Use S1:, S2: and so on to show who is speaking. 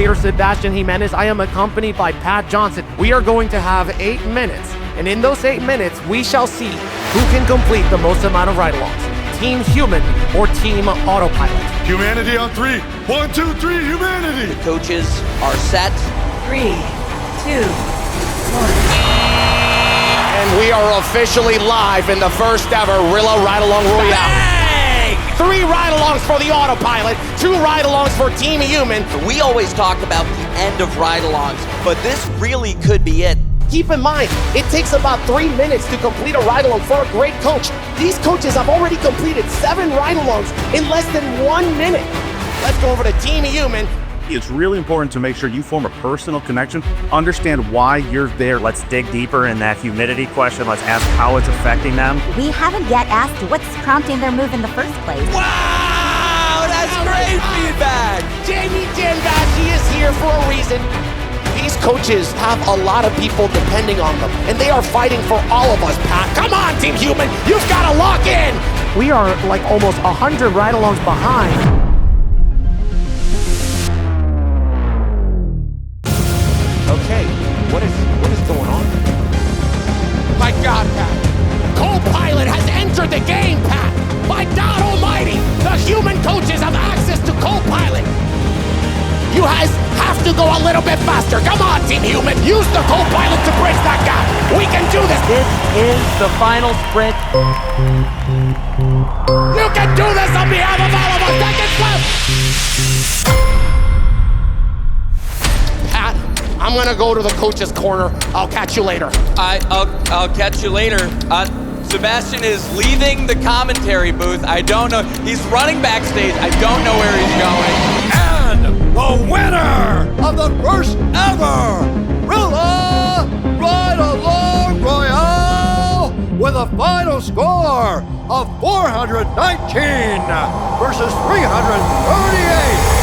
S1: commentator Sebastian Jimenez. I am accompanied by Pat Johnson. We are going to have 8 minutes, and in those 8 minutes, we shall see who can complete the most amount of ride-alongs. Team Human or Team Autopilot.
S2: Humanity on 3. 1, 2, 3, humanity!
S3: The coaches are set.
S4: 3, 2, 1.
S5: And we are officially live in the first ever Rilla Ridealong Royale. 3 ride-alongs for the Autopilot, 2 ride-alongs for Team Human.
S3: We always talk about the end of ride-alongs, but this really could be it.
S5: Keep in mind, it takes about 3 minutes to complete a ride-along for a great coach. These coaches have already completed 7 ride-alongs in less than 1 minute. Let's go over to Team Human.
S6: It's really important to make sure you form a personal connection, understand why you're there. Let's dig deeper in that humidity question. Let's ask how it's affecting them.
S7: We haven't yet asked what's prompting their move in the first place.
S3: Wow, that's great feedback.
S5: Jamie Janbashi is here for a reason. These coaches have a lot of people depending on them, and they are fighting for all of us, Pat. Come on, Team Human, you've got to lock in.
S1: We are like almost 100 ride-alongs behind.
S5: Okay, what is going on? My God, Pat. Copilot has entered the game, Pat. My God almighty, the human coaches have access to Copilot. You guys have to go a little bit faster. Come on, Team Human. Use the Copilot to bridge that gap. We can do this.
S1: This is the final sprint.
S5: You can do this on behalf of all of us. Seconds left. Pat, I'm gonna go to the coach's corner. I'll catch you later.
S3: I'll catch you later. Sebastian is leaving the commentary booth. I don't know. He's running backstage. I don't know where he's going.
S2: And the winner of the first ever Rilla Ridealong Royale with a final score of 419 versus 338.